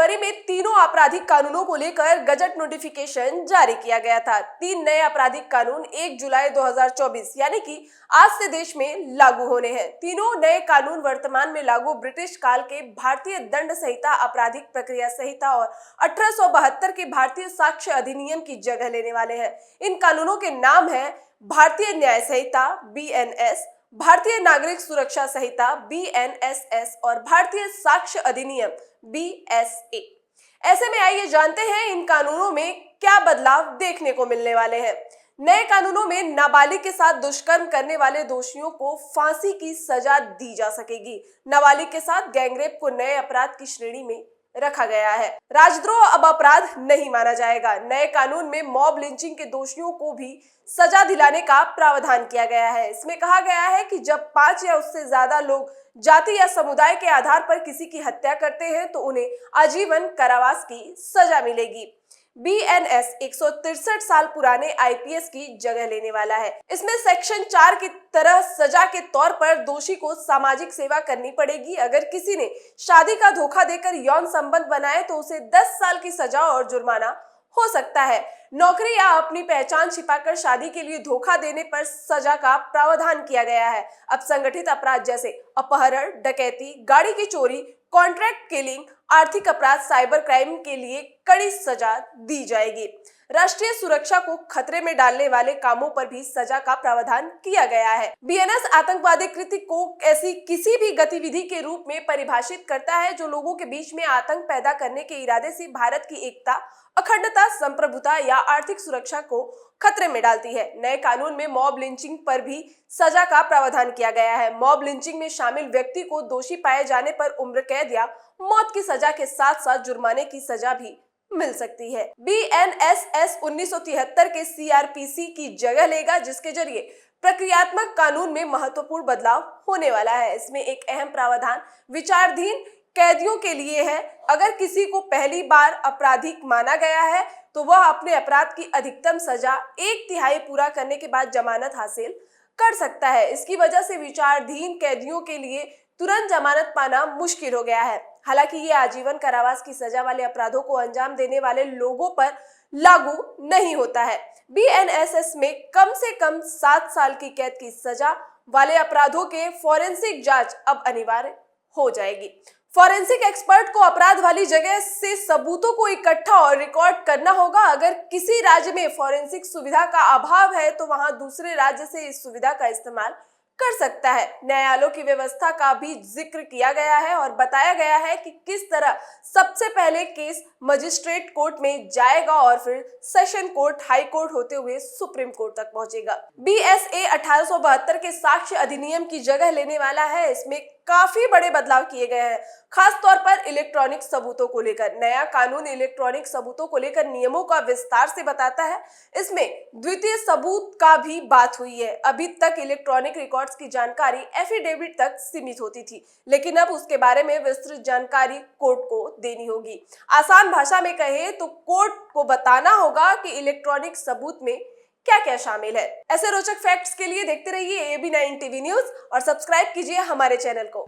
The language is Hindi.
जनवरी में तीनों आपराधिक कानूनों को लेकर गजट नोटिफिकेशन जारी किया गया था। 3 नए आपराधिक कानून 1 जुलाई 2024 यानी कि आज से देश में लागू होने हैं। तीनों नए कानून वर्तमान में लागू ब्रिटिश काल के भारतीय दंड संहिता, आपराधिक प्रक्रिया संहिता और 1872 के भारतीय साक्ष्य अधिनियम की जगह लेने वाले हैं। इन कानूनों के नाम है भारतीय न्याय संहिता BNS, भारतीय नागरिक सुरक्षा संहिता BNSS और भारतीय साक्ष्य अधिनियम BSA। ऐसे में आइए जानते हैं इन कानूनों में क्या बदलाव देखने को मिलने वाले हैं। नए कानूनों में नाबालिग के साथ दुष्कर्म करने वाले दोषियों को फांसी की सजा दी जा सकेगी। नाबालिग के साथ गैंगरेप को नए अपराध की श्रेणी में रखा गया है। राजद्रोह अब अपराध नहीं माना जाएगा। नए कानून में मॉब लिंचिंग के दोषियों को भी सजा दिलाने का प्रावधान किया गया है। इसमें कहा गया है कि जब 5 या उससे ज्यादा लोग जाति या समुदाय के आधार पर किसी की हत्या करते हैं तो उन्हें आजीवन कारावास की सजा मिलेगी। BNS 163 साल पुराने IPS की जगह लेने वाला है। इसमें सेक्शन 4 की तरह सजा के तौर पर दोषी को सामाजिक सेवा करनी पड़ेगी। अगर किसी ने शादी का धोखा देकर यौन संबंध बनाए तो उसे 10 साल की सजा और जुर्माना हो सकता है। नौकरी या अपनी पहचान छिपाकर शादी के लिए धोखा देने पर सजा का प्रावधान किया गया है। अब संगठित अपराध जैसे अपहरण, डकैती, गाड़ी की चोरी, कॉन्ट्रैक्ट किलिंग, आर्थिक अपराध, साइबर क्राइम के लिए कड़ी सजा दी जाएगी। राष्ट्रीय सुरक्षा को खतरे में डालने वाले कामों पर भी सजा का प्रावधान किया गया है। BNS आतंकवादी कृत्य को ऐसी किसी भी गतिविधि के रूप में परिभाषित करता है जो लोगों के बीच में आतंक पैदा करने के इरादे से भारत की एकता, अखंडता, संप्रभुता या आर्थिक सुरक्षा को खतरे में डालती है। नए कानून में मॉब लिंचिंग पर भी सजा का प्रावधान किया गया है। मॉब लिंचिंग में शामिल व्यक्ति को दोषी पाए जाने पर उम्र कैद या मौत की सजा के साथ साथ जुर्माने की सजा भी मिल सकती है। BNSS 1973 के CRPC की जगह लेगा, जिसके जरिए प्रक्रियात्मक कानून में महत्वपूर्ण बदलाव होने वाला है। इसमें एक अहम प्रावधान विचाराधीन कैदियों के लिए है। अगर किसी को पहली बार आपराधिक माना गया है तो वह अपने अपराध की अधिकतम सजा 1/3 पूरा करने के बाद जमानत हासिल कर सकता है। इसकी वजह से विचाराधीन कैदियों के लिए तुरंत जमानत पाना मुश्किल हो गया है। हालांकि ये आजीवन कारावास की सजा वाले अपराधों को अंजाम देने वाले लोगों पर लागू नहीं होता है। BNSS में कम से कम 7 साल की कैद की सजा वाले अपराधों के फॉरेंसिक जांच अब अनिवार्य हो जाएगी। फॉरेंसिक एक्सपर्ट को अपराध वाली जगह से सबूतों को इकट्ठा और रिकॉर्ड करना होगा। अगर किसी राज्य में फॉरेंसिक सुविधा का अभाव है तो वहां दूसरे राज्य से इस सुविधा का इस्तेमाल कर सकता है। न्यायालयों की व्यवस्था का भी जिक्र किया गया है और बताया गया है कि किस तरह सबसे पहले केस मजिस्ट्रेट कोर्ट में जाएगा और फिर सेशन कोर्ट, हाई कोर्ट होते हुए सुप्रीम कोर्ट तक पहुंचेगा। BSA 1872 के साक्ष्य अधिनियम की जगह लेने वाला है। इसमें काफी बड़े बदलाव किए गए हैं, खास तौर पर इलेक्ट्रॉनिक सबूतों को लेकर। नया कानून इलेक्ट्रॉनिक सबूतों को लेकर नियमों का विस्तार से बताता है। इसमें द्वितीय सबूत का भी बात हुई है। अभी तक इलेक्ट्रॉनिक रिकॉर्ड्स की जानकारी एफिडेविट तक सीमित होती थी, लेकिन अब उसके बारे में विस्तृत जानकारी कोर्ट को देनी होगी। आसान भाषा में कहे तो कोर्ट को बताना होगा कि इलेक्ट्रॉनिक सबूत में क्या क्या शामिल है। ऐसे रोचक फैक्ट्स के लिए देखते रहिए AB9 TV न्यूज और सब्सक्राइब कीजिए हमारे चैनल को।